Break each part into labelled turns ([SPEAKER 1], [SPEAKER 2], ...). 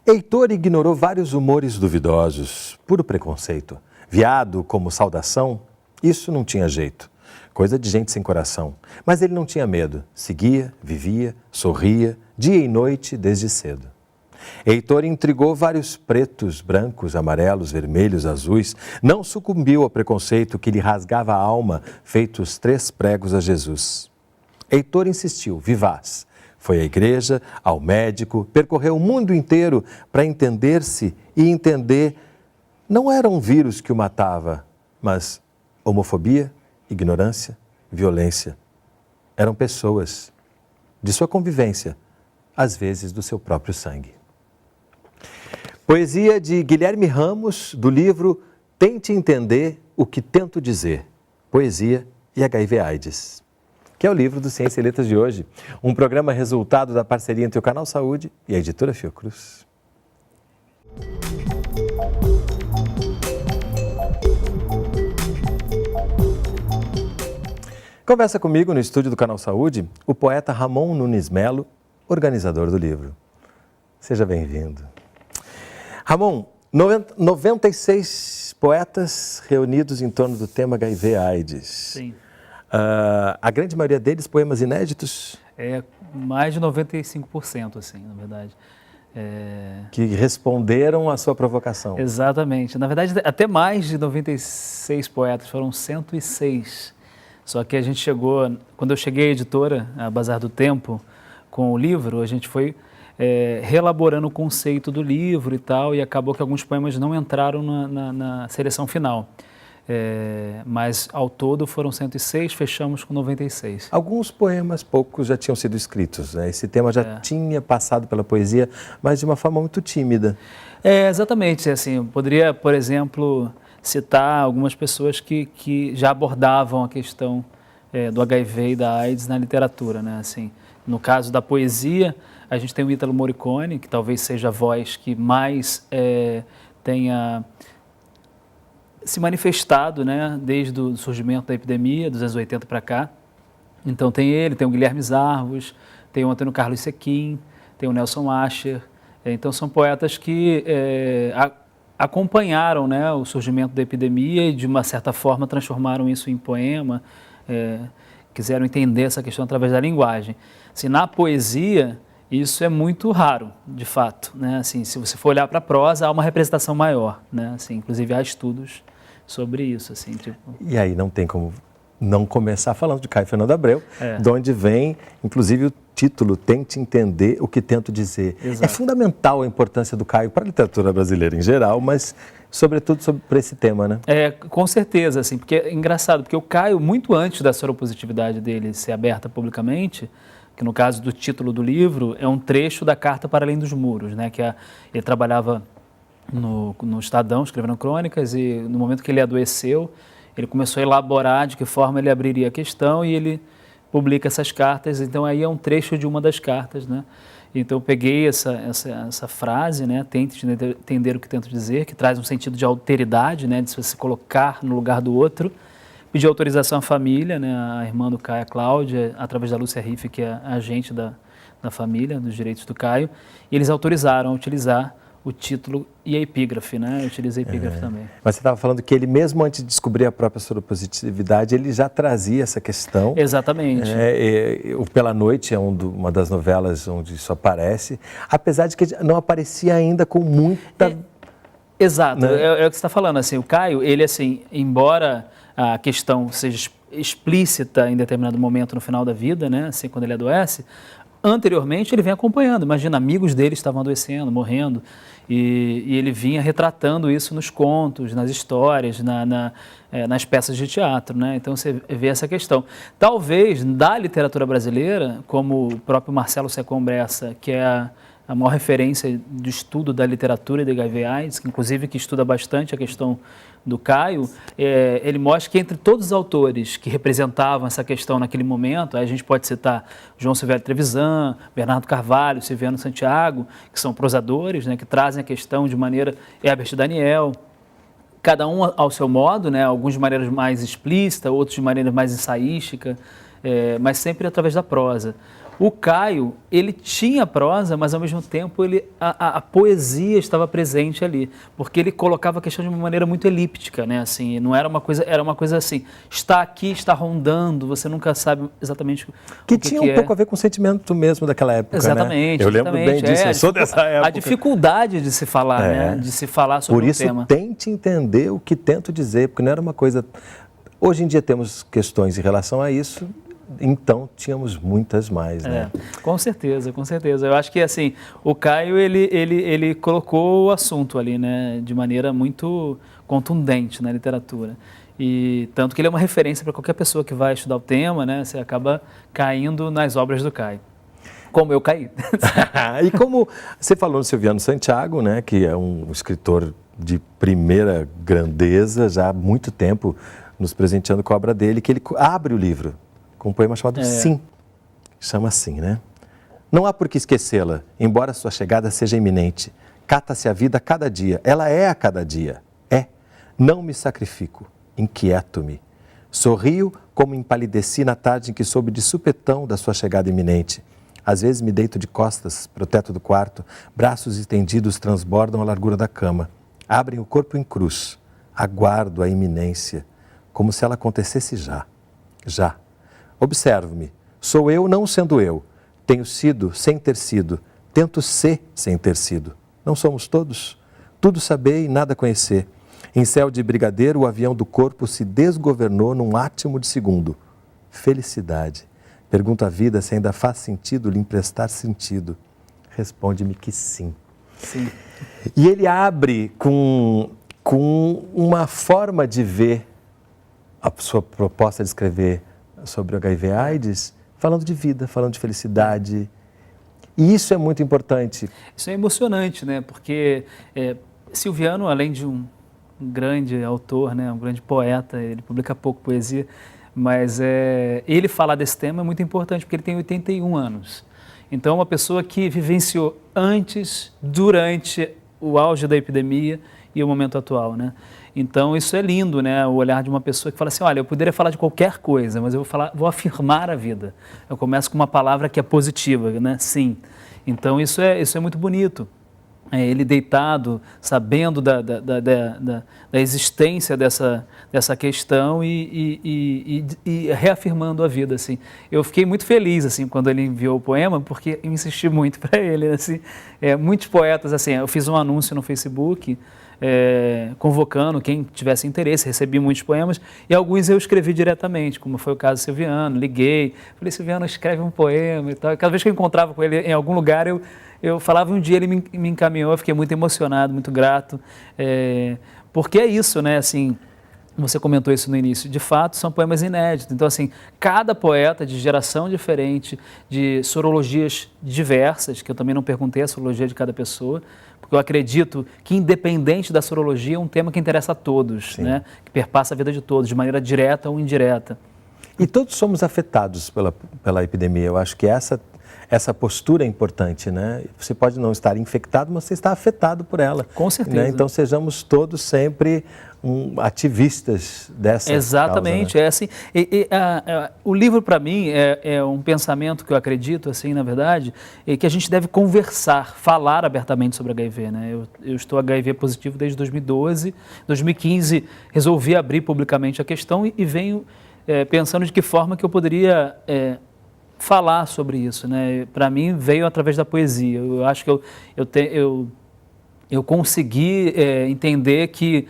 [SPEAKER 1] Heitor ignorou vários humores duvidosos, puro preconceito. Viado como saudação, isso não tinha jeito. Coisa de gente sem coração. Mas ele não tinha medo. Seguia, vivia, sorria, dia e noite desde cedo. Heitor intrigou vários pretos, brancos, amarelos, vermelhos, azuis. Não sucumbiu ao preconceito que lhe rasgava a alma, feito os 3 pregos a Jesus. Heitor insistiu, vivaz. Foi à igreja, ao médico, percorreu o mundo inteiro para entender-se e entender. Não era um vírus que o matava, mas homofobia, ignorância, violência. Eram pessoas de sua convivência, às vezes do seu próprio sangue. Poesia de Guilherme Ramos, do livro Tente Entender o que Tento Dizer, Poesia e HIV/AIDS, que é o livro do Ciência e Letras de hoje, um programa resultado da parceria entre o Canal Saúde e a editora Fiocruz. Conversa comigo no estúdio do Canal Saúde o poeta Ramon Nunes Melo, organizador do livro. Seja bem-vindo. Ramon, 96 poetas reunidos em torno do tema HIV/AIDS.
[SPEAKER 2] Sim.
[SPEAKER 1] A grande maioria deles poemas inéditos?
[SPEAKER 2] Mais de 95%, assim, na verdade.
[SPEAKER 1] Que responderam à sua provocação.
[SPEAKER 2] Exatamente. Na verdade, até mais de 96 poetas, foram 106. Só que a gente chegou, quando eu cheguei à editora, a Bazar do Tempo, com o livro, a gente foi reelaborando o conceito do livro e tal, e acabou que alguns poemas não entraram na seleção final. Mas ao todo foram 106, fechamos com 96.
[SPEAKER 1] Alguns poemas, poucos, já tinham sido escritos, né? Esse tema já tinha passado pela poesia, mas de uma forma muito tímida.
[SPEAKER 2] Exatamente, assim, eu poderia, por exemplo, citar algumas pessoas que já abordavam a questão do HIV e da AIDS na literatura, né? Assim, no caso da poesia, a gente tem o Ítalo Morricone, que talvez seja a voz que mais tenha se manifestado, né, desde o surgimento da epidemia, dos anos 80 para cá. Então tem ele, tem o Guilherme Zarvos, tem o Antônio Carlos Sequim, tem o Nelson Ascher. Então são poetas que acompanharam, né, o surgimento da epidemia e de uma certa forma transformaram isso em poema, quiseram entender essa questão através da linguagem. Assim, na poesia, isso é muito raro, de fato, né? Assim, se você for olhar para a prosa, há uma representação maior, né? Assim, inclusive há estudos sobre isso, assim, tipo...
[SPEAKER 1] E aí não tem como não começar falando de Caio Fernando Abreu, de onde vem, inclusive, o título Tente Entender o que Tento Dizer.
[SPEAKER 2] Exato.
[SPEAKER 1] É fundamental a importância do Caio para a literatura brasileira em geral, mas sobretudo sobre esse tema, né?
[SPEAKER 2] Com certeza, assim, porque é engraçado, porque o Caio, muito antes da soropositividade dele ser aberta publicamente, que no caso do título do livro, é um trecho da Carta para Além dos Muros, né? Que ele trabalhava no Estadão, escrevendo crônicas, e no momento que ele adoeceu, ele começou a elaborar de que forma ele abriria a questão e ele publica essas cartas. Então aí é um trecho de uma das cartas, né? Então eu peguei essa frase, né? Tente entender o que tento dizer, que traz um sentido de alteridade, né? De se colocar no lugar do outro. Pedi autorização à família, né? A irmã do Caio, a Cláudia, através da Lúcia Riff, que é a agente da família, dos direitos do Caio, e eles autorizaram a utilizar o título e a epígrafe, né? Eu utilizei a epígrafe também.
[SPEAKER 1] Mas você estava falando que ele, mesmo antes de descobrir a própria soropositividade, ele já trazia essa questão.
[SPEAKER 2] Exatamente.
[SPEAKER 1] O Pela Noite é uma das novelas onde isso aparece, apesar de que não aparecia ainda com muita...
[SPEAKER 2] Exato,
[SPEAKER 1] né?
[SPEAKER 2] É o que você está falando, assim, o Caio, ele, assim, embora a questão seja explícita em determinado momento no final da vida, né, assim, quando ele adoece, anteriormente ele vem acompanhando. Imagina, amigos dele estavam adoecendo, morrendo, e ele vinha retratando isso nos contos, nas histórias, nas peças de teatro, né? Então você vê essa questão. Talvez da literatura brasileira, como o próprio Marcelo Secom Bressa, que é a maior referência do estudo da literatura e da HIV/AIDS, que inclusive que estuda bastante a questão do Caio, ele mostra que entre todos os autores que representavam essa questão naquele momento, aí a gente pode citar João Silvério Trevisan, Bernardo Carvalho, Silviano Santiago, que são prosadores, né, que trazem a questão de maneira... Herbert Daniel, cada um ao seu modo, né, alguns de maneira mais explícita, outros de maneira mais ensaística, mas sempre através da prosa. O Caio, ele tinha prosa, mas ao mesmo tempo a poesia estava presente ali, porque ele colocava a questão de uma maneira muito elíptica, né? Assim, não era uma coisa assim, está aqui, está rondando, você nunca sabe exatamente o que
[SPEAKER 1] tinha
[SPEAKER 2] que
[SPEAKER 1] um pouco a ver com o sentimento mesmo daquela época,
[SPEAKER 2] exatamente,
[SPEAKER 1] né? Eu lembro bem disso, eu sou dessa época.
[SPEAKER 2] A dificuldade de se falar, né? De se falar sobre um tema.
[SPEAKER 1] Por isso, tente entender o que tento dizer, porque não era uma coisa... Hoje em dia temos questões em relação a isso, então tínhamos muitas mais, né?
[SPEAKER 2] Com certeza, com certeza. Eu acho que, assim, o Caio, ele colocou o assunto ali, né? De maneira muito contundente na literatura. E tanto que ele é uma referência para qualquer pessoa que vai estudar o tema, né? Você acaba caindo nas obras do Caio. Como eu caí.
[SPEAKER 1] E como você falou no Silviano Santiago, né? Que é um escritor de primeira grandeza, já há muito tempo nos presenteando com a obra dele, que ele abre o livro com um poema chamado Sim. Chama assim, né? Não há por que esquecê-la, embora sua chegada seja iminente. Cata-se a vida a cada dia, ela é a cada dia. Não me sacrifico, inquieto-me. Sorrio como empalideci na tarde em que soube de supetão da sua chegada iminente. Às vezes me deito de costas para o teto do quarto, braços estendidos transbordam a largura da cama. Abrem o corpo em cruz, aguardo a iminência, como se ela acontecesse já. Já. Observo-me. Sou eu não sendo eu. Tenho sido sem ter sido. Tento ser sem ter sido. Não somos todos? Tudo saber e nada conhecer. Em céu de brigadeiro, o avião do corpo se desgovernou num átimo de segundo. Felicidade. Pergunto à vida se ainda faz sentido lhe emprestar sentido. Responde-me que sim.
[SPEAKER 2] Sim.
[SPEAKER 1] E ele abre com uma forma de ver a sua proposta de escrever sobre o HIV/AIDS, falando de vida, falando de felicidade. E isso é muito importante.
[SPEAKER 2] Isso é emocionante, né? Porque Silviano, além de um grande autor, né? Um grande poeta, ele publica pouco poesia, mas ele falar desse tema é muito importante, porque ele tem 81 anos. Então, é uma pessoa que vivenciou antes, durante o auge da epidemia e o momento atual, né? Então, isso é lindo, né? O olhar de uma pessoa que fala assim, olha, eu poderia falar de qualquer coisa, mas eu vou afirmar a vida. Eu começo com uma palavra que é positiva, né? Sim. Então, isso é muito bonito. Ele deitado, sabendo da existência dessa questão e reafirmando a vida, assim. Eu fiquei muito feliz, assim, quando ele enviou o poema, porque eu insisti muito para ele, assim. Muitos poetas, assim, eu fiz um anúncio no Facebook, convocando quem tivesse interesse, recebi muitos poemas e alguns eu escrevi diretamente, como foi o caso do Silviano, liguei, falei, Silviano, escreve um poema e tal. Cada vez que eu encontrava com ele em algum lugar, eu falava, um dia ele me encaminhou, eu fiquei muito emocionado, muito grato, porque é isso, né, assim, você comentou isso no início, de fato são poemas inéditos, então assim, cada poeta de geração diferente, de sorologias diversas, que eu também não perguntei a sorologia de cada pessoa, porque eu acredito que independente da sorologia é um tema que interessa a todos, né, que perpassa a vida de todos, de maneira direta ou indireta.
[SPEAKER 1] E todos somos afetados pela epidemia, eu acho que essa postura é importante, né? Você pode não estar infectado, mas você está afetado por ela.
[SPEAKER 2] Com certeza.
[SPEAKER 1] Né? Então, sejamos todos sempre ativistas dessa
[SPEAKER 2] Exatamente,
[SPEAKER 1] causa, né?
[SPEAKER 2] é assim. O livro, para mim, é um pensamento que eu acredito, assim, na verdade, que a gente deve conversar, falar abertamente sobre HIV, né? Eu estou HIV positivo desde 2012, 2015 resolvi abrir publicamente a questão e venho pensando de que forma que eu poderia falar sobre isso, né? Para mim veio através da poesia. Eu acho que eu consegui entender que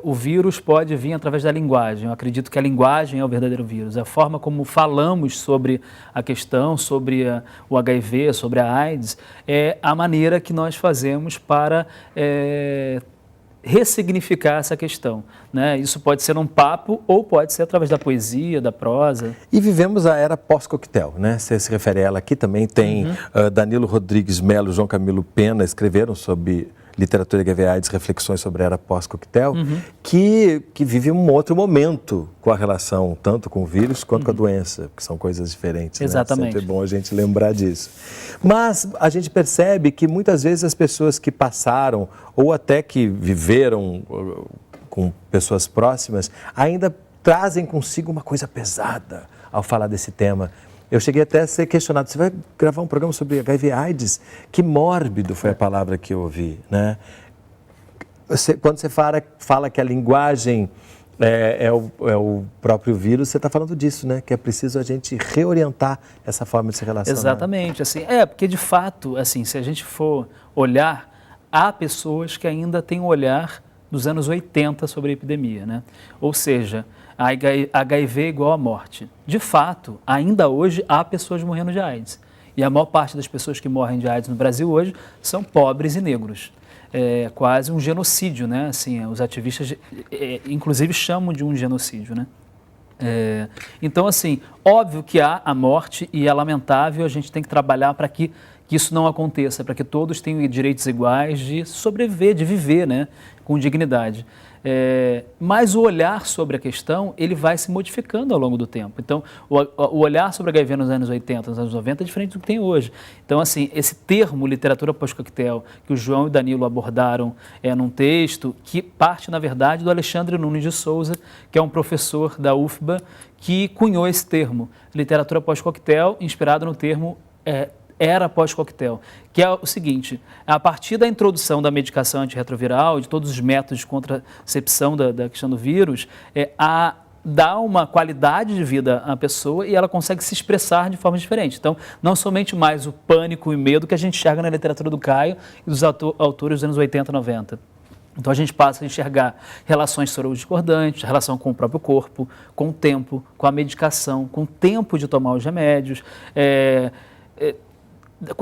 [SPEAKER 2] o vírus pode vir através da linguagem. Eu acredito que a linguagem é o verdadeiro vírus. A forma como falamos sobre a questão, sobre o HIV, sobre a AIDS, é a maneira que nós fazemos para ressignificar essa questão, né? Isso pode ser um papo ou pode ser através da poesia, da prosa.
[SPEAKER 1] E vivemos a era pós-coquetel, né? Você se refere a ela aqui, também tem Danilo Rodrigues Melo, João Camilo Pena, escreveram sobre literatura HIV/AIDS, reflexões sobre a era pós-coquetel, que vive um outro momento com a relação tanto com o vírus quanto com a doença, que são coisas diferentes.
[SPEAKER 2] Exatamente.
[SPEAKER 1] Né? Sempre é bom a gente lembrar disso. Mas a gente percebe que muitas vezes as pessoas que passaram ou até que viveram com pessoas próximas ainda trazem consigo uma coisa pesada ao falar desse tema. Eu cheguei até a ser questionado, você vai gravar um programa sobre HIV/AIDS? Que mórbido foi a palavra que eu ouvi, né? Quando você fala que a linguagem é o próprio vírus, você está falando disso, né? Que é preciso a gente reorientar essa forma de se relacionar.
[SPEAKER 2] Exatamente, assim, porque de fato, assim, se a gente for olhar, há pessoas que ainda têm um olhar dos anos 80 sobre a epidemia, né? Ou seja, a HIV é igual à morte. De fato, ainda hoje há pessoas morrendo de AIDS. E a maior parte das pessoas que morrem de AIDS no Brasil hoje são pobres e negros. É quase um genocídio, né? Assim, os ativistas, inclusive, chamam de um genocídio, né? Então, assim, óbvio que há a morte e é lamentável, a gente tem que trabalhar para que isso não aconteça, para que todos tenham direitos iguais de sobreviver, de viver, né, com dignidade. Mas o olhar sobre a questão, ele vai se modificando ao longo do tempo. Então, o olhar sobre HIV nos anos 80, nos anos 90 é diferente do que tem hoje. Então, assim, esse termo literatura pós-coquetel, que o João e o Danilo abordaram num texto, que parte, na verdade, do Alexandre Nunes de Souza, que é um professor da UFBA, que cunhou esse termo, literatura pós-coquetel, inspirado no termo era pós-coquetel, que é o seguinte: a partir da introdução da medicação antirretroviral, de todos os métodos de contracepção da questão do vírus, dá uma qualidade de vida à pessoa e ela consegue se expressar de forma diferente. Então, não somente mais o pânico e medo que a gente enxerga na literatura do Caio e dos autores dos anos 80 e 90. Então, a gente passa a enxergar relações soro-discordantes, relação com o próprio corpo, com o tempo, com a medicação, com o tempo de tomar os remédios,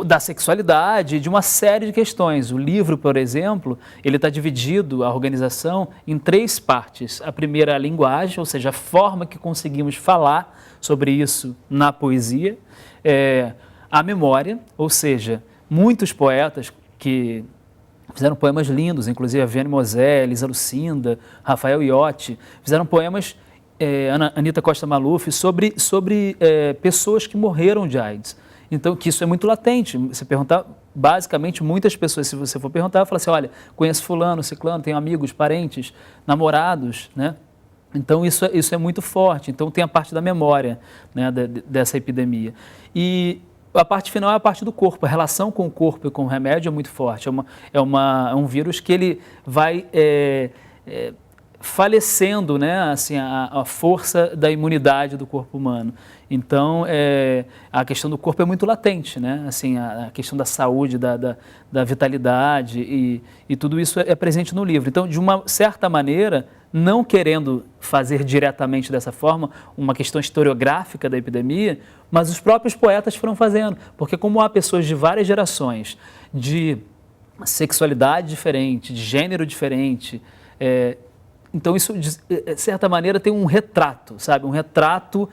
[SPEAKER 2] da sexualidade, de uma série de questões. O livro, por exemplo, ele está dividido, a organização, em 3 partes. A primeira é a linguagem, ou seja, a forma que conseguimos falar sobre isso na poesia. A memória, ou seja, muitos poetas que fizeram poemas lindos, inclusive a Viane Mosé, Elisa Lucinda, Rafael Iotti, fizeram poemas, Anita Costa Maluf, sobre pessoas que morreram de AIDS. Então, que isso é muito latente. Você perguntar, basicamente, muitas pessoas, se você for perguntar, fala assim: olha, conheço fulano, ciclano, tenho amigos, parentes, namorados, né? Então, isso é muito forte. Então, tem a parte da memória, né, dessa epidemia. E a parte final é a parte do corpo. A relação com o corpo e com o remédio é muito forte. É um vírus que ele vai falecendo, né, assim, a força da imunidade do corpo humano. Então, a questão do corpo é muito latente, né? Assim, a questão da saúde, da vitalidade e tudo isso é presente no livro. Então, de uma certa maneira, não querendo fazer diretamente dessa forma uma questão historiográfica da epidemia, mas os próprios poetas foram fazendo. Porque como há pessoas de várias gerações, de sexualidade diferente, de gênero diferente, então, isso, de certa maneira, tem um retrato, sabe? Um retrato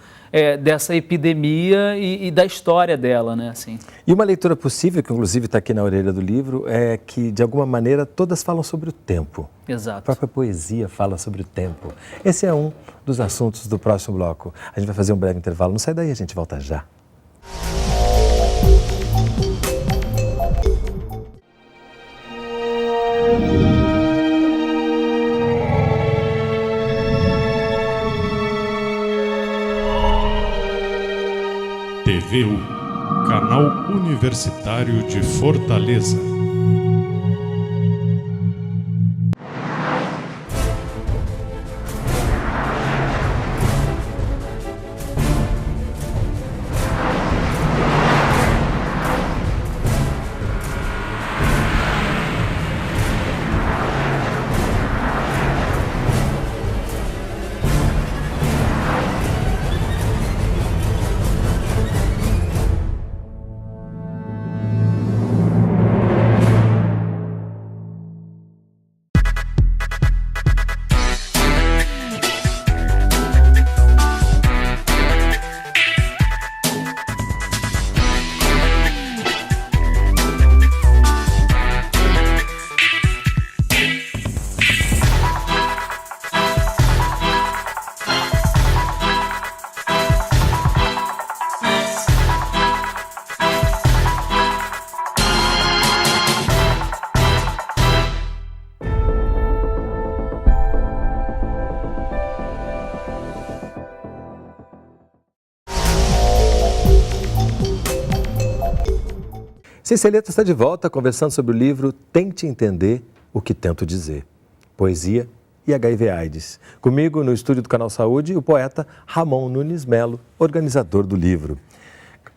[SPEAKER 2] dessa epidemia e da história dela, né? Assim.
[SPEAKER 1] E uma leitura possível, que inclusive está aqui na orelha do livro, é que, de alguma maneira, todas falam sobre o tempo.
[SPEAKER 2] Exato.
[SPEAKER 1] A própria poesia fala sobre o tempo. Esse é um dos assuntos do próximo bloco. A gente vai fazer um breve intervalo. Não sai daí, a gente volta já.
[SPEAKER 3] TVU, Canal Universitário de Fortaleza.
[SPEAKER 1] Ciência e Letras está de volta conversando sobre o livro Tente Entender o que Tento Dizer. Poesia e HIV/AIDS. Comigo no estúdio do Canal Saúde, o poeta Ramon Nunes Melo, organizador do livro.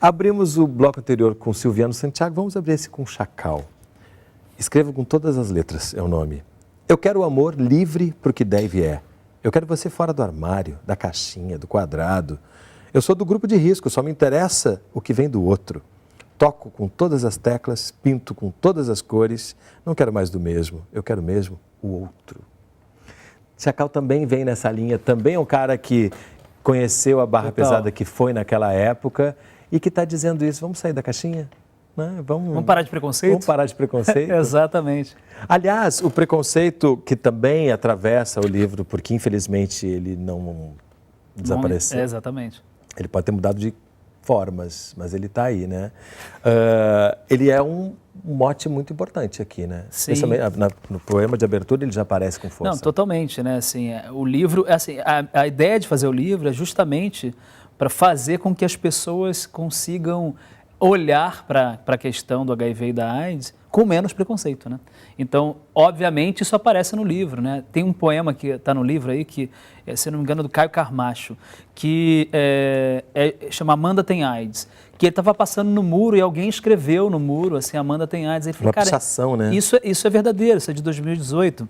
[SPEAKER 1] Abrimos o bloco anterior com Silviano Santiago, vamos abrir esse com Chacal. Escreva com todas as letras, é o nome. Eu quero o amor livre para o que der e vier. Eu quero você fora do armário, da caixinha, do quadrado. Eu sou do grupo de risco, só me interessa o que vem do outro. Toco com todas as teclas, pinto com todas as cores. Não quero mais do mesmo, eu quero mesmo o outro. Chacal também vem nessa linha, também é um cara que conheceu a barra pesada que foi naquela época e que está dizendo isso, vamos sair da caixinha? Né?
[SPEAKER 2] Vamos parar de preconceito?
[SPEAKER 1] Vamos parar de preconceito?
[SPEAKER 2] Exatamente.
[SPEAKER 1] Aliás, o preconceito que também atravessa o livro, porque infelizmente ele não desapareceu.
[SPEAKER 2] Exatamente.
[SPEAKER 1] Ele pode ter mudado de formas, mas ele está aí, né? Ele é um mote muito importante aqui, né?
[SPEAKER 2] Sim.
[SPEAKER 1] Especialmente no poema de abertura ele já aparece com força.
[SPEAKER 2] Não, totalmente, né? Assim, o livro, assim, a ideia de fazer o livro é justamente para fazer com que as pessoas consigam olhar para a questão do HIV e da AIDS com menos preconceito, né? Então, obviamente, isso aparece no livro, né? Tem um poema que está no livro aí, que, se não me engano, é do Caio Carmacho, que chama Amanda tem AIDS, que ele estava passando no muro e alguém escreveu no muro, assim, Amanda tem AIDS. Ele falou,
[SPEAKER 1] uma pichação, né?
[SPEAKER 2] Isso é verdadeiro, isso é de 2018.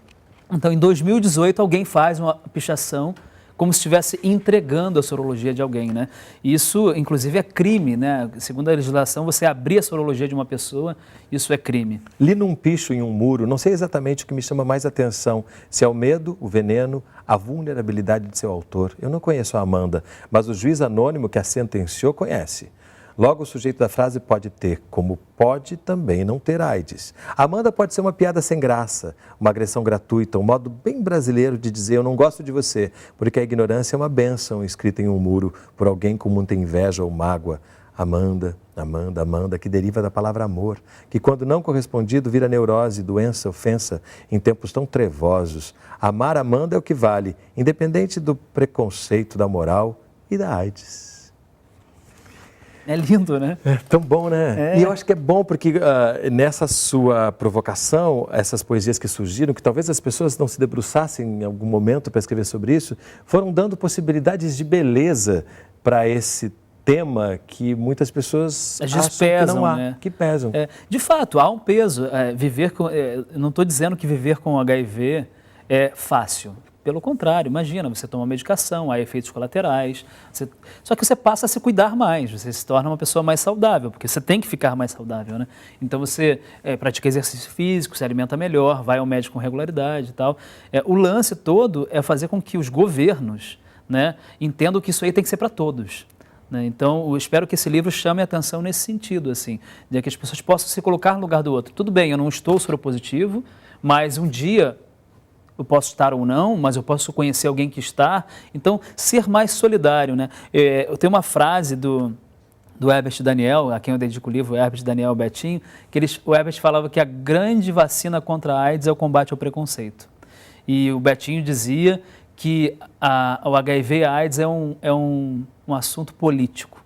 [SPEAKER 2] Então, em 2018, alguém faz uma pichação como se estivesse entregando a sorologia de alguém, né? Isso, inclusive, é crime, né? Segundo a legislação, você abrir a sorologia de uma pessoa, isso é crime.
[SPEAKER 1] Li num picho em um muro, não sei exatamente o que me chama mais atenção, se é o medo, o veneno, a vulnerabilidade de seu autor. Eu não conheço a Amanda, mas o juiz anônimo que a sentenciou conhece. Logo, o sujeito da frase pode ter, como pode também não ter AIDS. Amanda pode ser uma piada sem graça, uma agressão gratuita, um modo bem brasileiro de dizer eu não gosto de você, porque a ignorância é uma bênção escrita em um muro por alguém com muita inveja ou mágoa. Amanda, Amanda, Amanda, que deriva da palavra amor, que quando não correspondido vira neurose, doença, ofensa, em tempos tão trevosos. Amar Amanda é o que vale, independente do preconceito, da moral e da AIDS.
[SPEAKER 2] É lindo, né?
[SPEAKER 1] É tão bom, né? E eu acho que é bom porque nessa sua provocação, essas poesias que surgiram, que talvez as pessoas não se debruçassem em algum momento para escrever sobre isso, foram dando possibilidades de beleza para esse tema que muitas pessoas acham que não há,
[SPEAKER 2] né?
[SPEAKER 1] Que pesam.
[SPEAKER 2] De fato, há um peso. Não estou dizendo que viver com HIV é fácil. Pelo contrário, imagina, você toma medicação, há efeitos colaterais, só que você passa a se cuidar mais, você se torna uma pessoa mais saudável, porque você tem que ficar mais saudável, né? Então você pratica exercício físico, se alimenta melhor, vai ao médico com regularidade e tal. O lance todo é fazer com que os governos, né, entendam que isso aí tem que ser para todos. Né? Então, eu espero que esse livro chame a atenção nesse sentido, assim, de que as pessoas possam se colocar no lugar do outro. Tudo bem, eu não estou soropositivo, mas um dia eu posso estar ou não, mas eu posso conhecer alguém que está. Então, ser mais solidário, né? Eu tenho uma frase do Herbert Daniel, a quem eu dedico o livro, Herbert Daniel Betinho, que o Herbert falava que a grande vacina contra a AIDS é o combate ao preconceito. E o Betinho dizia que o HIV e a AIDS é um assunto político.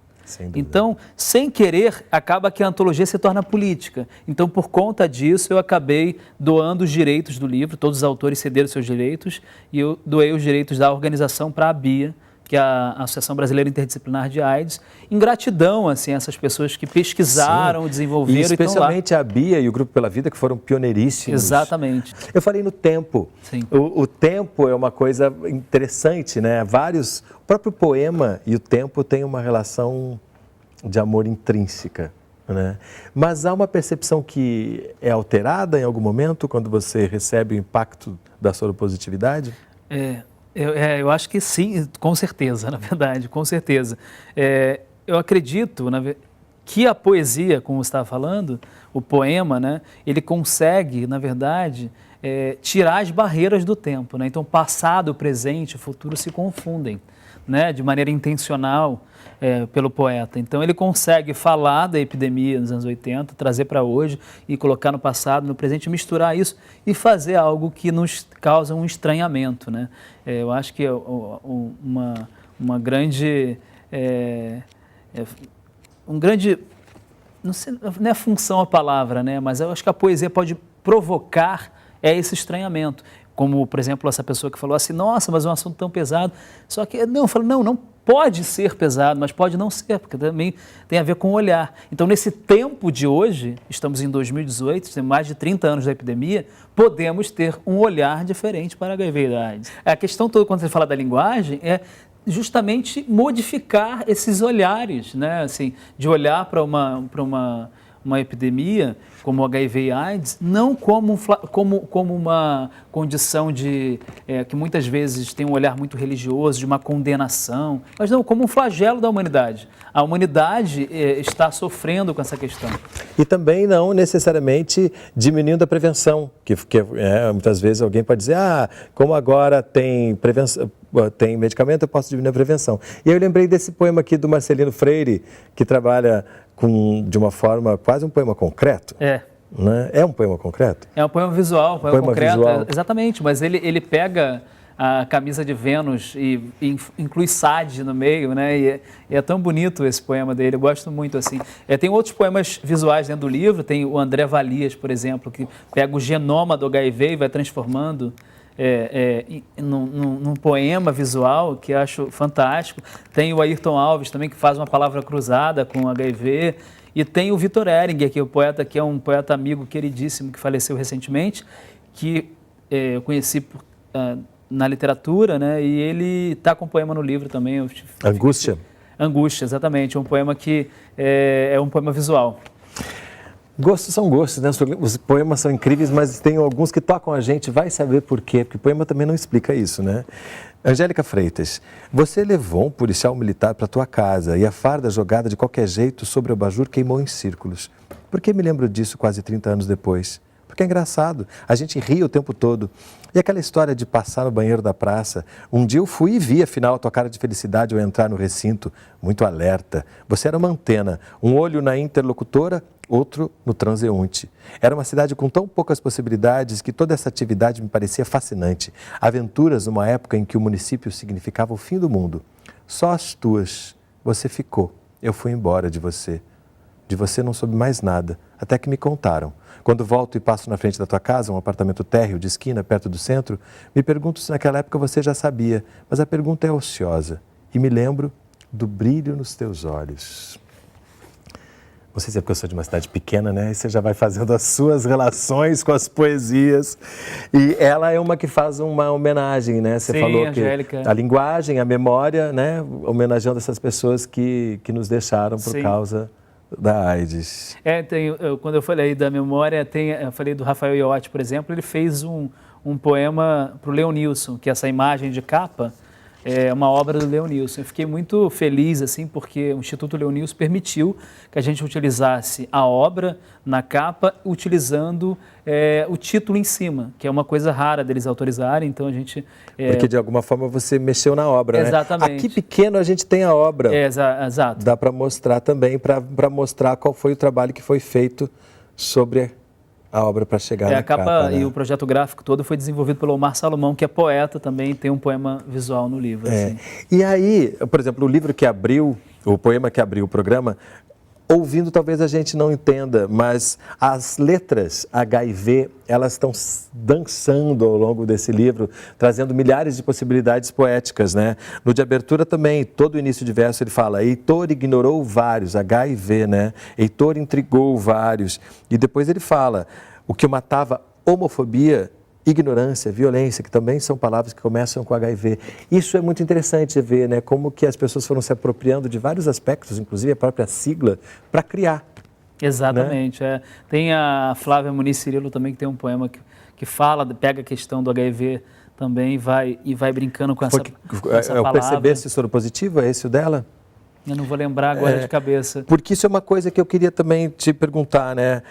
[SPEAKER 2] Então, sem querer, acaba que a antologia se torna política. Então, por conta disso, eu acabei doando os direitos do livro, todos os autores cederam seus direitos, e eu doei os direitos da organização para a BIA, que é a Associação Brasileira Interdisciplinar de AIDS, em gratidão, assim, a essas pessoas que pesquisaram, desenvolveram e
[SPEAKER 1] especialmente a BIA e o Grupo Pela Vida, que foram pioneiríssimos.
[SPEAKER 2] Exatamente.
[SPEAKER 1] Eu falei no tempo.
[SPEAKER 2] Sim.
[SPEAKER 1] O tempo é uma coisa interessante, né? O próprio poema e o tempo têm uma relação de amor intrínseca, né? Mas há uma percepção que é alterada em algum momento quando você recebe o impacto da soropositividade?
[SPEAKER 2] Eu acho que sim, com certeza, na verdade, com certeza. Eu acredito que a poesia, como você estava falando, o poema, né, ele consegue, na verdade, tirar as barreiras do tempo, né? Então, passado, presente e futuro se confundem, né, de maneira intencional pelo poeta. Então, ele consegue falar da epidemia nos anos 80, trazer para hoje e colocar no passado, no presente, misturar isso e fazer algo que nos causa um estranhamento, né? Eu acho que uma grande... não sei, não é função a palavra, né? Mas eu acho que a poesia pode provocar esse estranhamento. Como, por exemplo, essa pessoa que falou assim, nossa, mas é um assunto tão pesado. Só que, não, eu falo, não pode ser pesado, mas pode não ser, porque também tem a ver com o olhar. Então, nesse tempo de hoje, estamos em 2018, tem mais de 30 anos da epidemia, podemos ter um olhar diferente para a HIV e AIDS. A questão toda, quando você fala da linguagem, é justamente modificar esses olhares, né? Assim, de olhar para uma epidemia como o HIV e AIDS, não como uma condição de que muitas vezes tem um olhar muito religioso, de uma condenação, mas não como um flagelo da humanidade. A humanidade está sofrendo com essa questão.
[SPEAKER 1] E também não necessariamente diminuindo a prevenção, que muitas vezes alguém pode dizer, como agora tem prevenção, tem medicamento, eu posso diminuir a prevenção. E aí eu lembrei desse poema aqui do Marcelino Freire, que trabalha de uma forma, quase um poema concreto. Né? É um poema concreto?
[SPEAKER 2] É um poema visual, um poema concreto,
[SPEAKER 1] visual.
[SPEAKER 2] Exatamente, mas ele pega a camisa de Vênus e inclui Sade no meio, né? E é tão bonito esse poema dele, eu gosto muito, assim. Tem outros poemas visuais dentro do livro, tem o André Valias, por exemplo, que pega o genoma do HIV e vai transformando num poema visual, que eu acho fantástico. Tem o Ayrton Alves também, que faz uma palavra cruzada com HIV. E tem o Victor Ehringer, que é um poeta amigo queridíssimo, que faleceu recentemente, que eu conheci na literatura, né? E ele está com um poema no livro também.
[SPEAKER 1] Angústia?
[SPEAKER 2] Angústia, exatamente. É um poema que é um poema visual.
[SPEAKER 1] Gostos são gostos, né? Os poemas são incríveis, mas tem alguns que tocam a gente, vai saber por quê, porque o poema também não explica isso, né? Angélica Freitas, você levou um policial militar para a tua casa e a farda jogada de qualquer jeito sobre o abajur queimou em círculos. Por que me lembro disso quase 30 anos depois? Porque é engraçado, a gente ri o tempo todo. E aquela história de passar no banheiro da praça, um dia eu fui e vi afinal a tua cara de felicidade ao entrar no recinto, muito alerta. Você era uma antena, um olho na interlocutora, outro no transeunte. Era uma cidade com tão poucas possibilidades que toda essa atividade me parecia fascinante. Aventuras numa época em que o município significava o fim do mundo. Só as tuas. Você ficou. Eu fui embora de você. De você não soube mais nada, até que me contaram. Quando volto e passo na frente da tua casa, um apartamento térreo de esquina perto do centro, me pergunto se naquela época você já sabia, mas a pergunta é ociosa. E me lembro do brilho nos teus olhos. Não sei se é porque eu sou de uma cidade pequena, né? E você já vai fazendo as suas relações com as poesias. E ela é uma que faz uma homenagem, né? Você falou
[SPEAKER 2] Angélica.
[SPEAKER 1] Que a linguagem, a memória, né? Homenageando essas pessoas que nos deixaram por causa da AIDS.
[SPEAKER 2] Quando eu falei da memória, eu falei do Rafael Iotti, por exemplo, ele fez um poema para o Leonilson, que essa imagem de capa é uma obra do Leonilson. Eu fiquei muito feliz, assim, porque o Instituto Leonilson permitiu que a gente utilizasse a obra na capa, utilizando o título em cima, que é uma coisa rara deles autorizarem, então a gente...
[SPEAKER 1] Porque de alguma forma você mexeu na obra,
[SPEAKER 2] Exatamente.
[SPEAKER 1] Né? Aqui pequeno a gente tem a obra.
[SPEAKER 2] Exato.
[SPEAKER 1] Dá para mostrar também, para mostrar qual foi o trabalho que foi feito sobre a obra para chegar na capa, né?
[SPEAKER 2] E o projeto gráfico todo foi desenvolvido pelo Omar Salomão, que é poeta também, tem um poema visual no livro. Assim.
[SPEAKER 1] E aí, por exemplo, o livro que abriu, o poema que abriu o programa, ouvindo talvez a gente não entenda, mas as letras HIV, elas estão dançando ao longo desse livro, trazendo milhares de possibilidades poéticas, né? No de abertura também, todo o início de verso ele fala, Heitor ignorou vários, HIV, né? Heitor intrigou vários. E depois ele fala, o que matava homofobia, ignorância, violência, que também são palavras que começam com HIV. Isso é muito interessante ver, né? Como que as pessoas foram se apropriando de vários aspectos, inclusive a própria sigla, para criar.
[SPEAKER 2] Exatamente. Né? Tem a Flávia Muniz Cirilo também, que tem um poema que fala, pega a questão do HIV também e vai brincando com essa palavra.
[SPEAKER 1] Eu percebi esse soro positivo, é esse o dela?
[SPEAKER 2] Eu não vou lembrar agora de cabeça.
[SPEAKER 1] Porque isso é uma coisa que eu queria também te perguntar, né?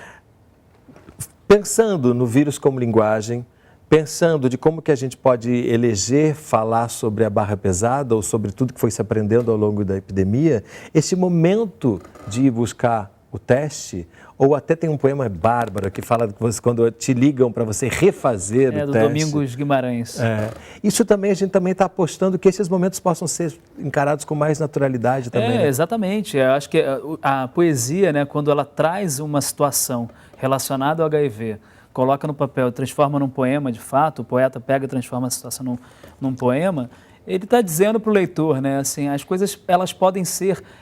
[SPEAKER 1] Pensando no vírus como linguagem, pensando de como que a gente pode eleger falar sobre a barra pesada ou sobre tudo que foi se aprendendo ao longo da epidemia, esse momento de ir buscar o teste, ou até tem um poema bárbaro que fala que quando te ligam para você refazer o
[SPEAKER 2] do
[SPEAKER 1] teste.
[SPEAKER 2] Domingos Guimarães.
[SPEAKER 1] Isso também, a gente também está apostando que esses momentos possam ser encarados com mais naturalidade também. Né?
[SPEAKER 2] Exatamente. Eu acho que a poesia, né, quando ela traz uma situação relacionada ao HIV, coloca no papel, transforma num poema de fato, o poeta pega e transforma a situação num poema, ele está dizendo para o leitor, né, assim, as coisas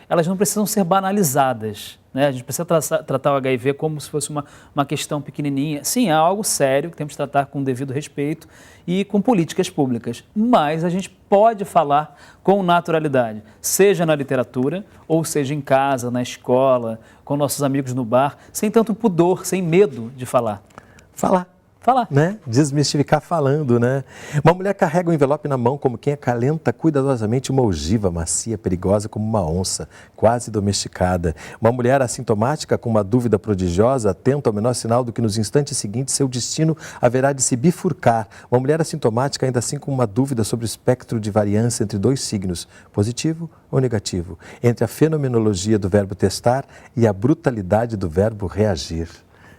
[SPEAKER 2] elas não precisam ser banalizadas. Né? A gente precisa tratar o HIV como se fosse uma questão pequenininha. Sim, é algo sério que temos que tratar com o devido respeito e com políticas públicas. Mas a gente pode falar com naturalidade, seja na literatura, ou seja em casa, na escola, com nossos amigos no bar, sem tanto pudor, sem medo de falar.
[SPEAKER 1] Falar. Né? Desmistificar falando, né? Uma mulher carrega um envelope na mão como quem acalenta cuidadosamente uma ogiva macia, perigosa como uma onça, quase domesticada. Uma mulher assintomática com uma dúvida prodigiosa, atenta ao menor sinal do que nos instantes seguintes seu destino haverá de se bifurcar. Uma mulher assintomática ainda assim com uma dúvida sobre o espectro de variância entre dois signos, positivo ou negativo, entre a fenomenologia do verbo testar e a brutalidade do verbo reagir.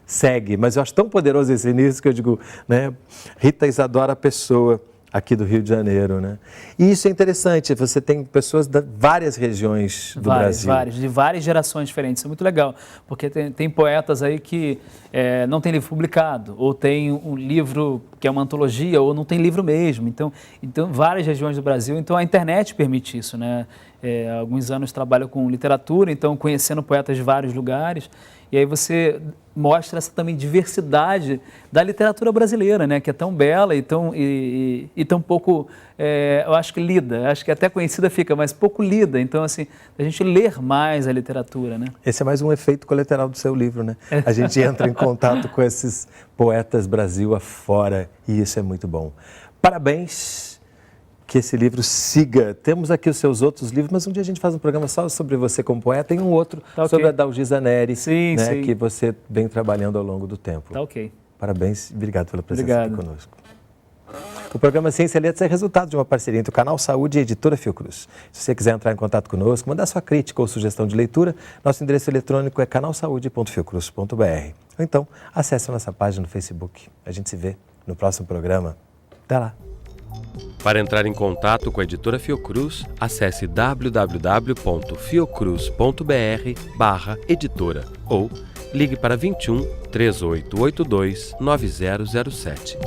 [SPEAKER 1] Segue, mas eu acho tão poderoso esse início que eu digo, né? Rita Isadora Pessoa, aqui do Rio de Janeiro, né? E isso é interessante, você tem pessoas de várias regiões do Brasil.
[SPEAKER 2] De várias gerações diferentes, isso é muito legal, porque tem poetas aí que não tem livro publicado, ou tem um livro que é uma antologia, ou não tem livro mesmo, então várias regiões do Brasil, então a internet permite isso, né? Há alguns anos trabalho com literatura, então conhecendo poetas de vários lugares, e aí você mostra essa também diversidade da literatura brasileira, né? Que é tão bela e tão pouco, eu acho que lida, acho que até conhecida fica, mas pouco lida. Então, assim, a gente ler mais a literatura, né?
[SPEAKER 1] Esse é mais um efeito colateral do seu livro, né? A gente entra em contato com esses poetas Brasil afora e isso é muito bom. Parabéns! Que esse livro siga. Temos aqui os seus outros livros, mas um dia a gente faz um programa só sobre você como poeta e um outro sobre a Dalgisa Neri,
[SPEAKER 2] sim.
[SPEAKER 1] Que você vem trabalhando ao longo do tempo.
[SPEAKER 2] Tá ok.
[SPEAKER 1] Parabéns e obrigado pela presença aqui conosco. O programa Ciência e Letras é resultado de uma parceria entre o Canal Saúde e a Editora Fiocruz. Se você quiser entrar em contato conosco, mandar sua crítica ou sugestão de leitura, nosso endereço eletrônico é canalsaude.fiocruz.br. Ou então, acesse a nossa página no Facebook. A gente se vê no próximo programa. Até lá!
[SPEAKER 4] Para entrar em contato com a Editora Fiocruz, acesse www.fiocruz.br/editora ou ligue para 21 3882 9007.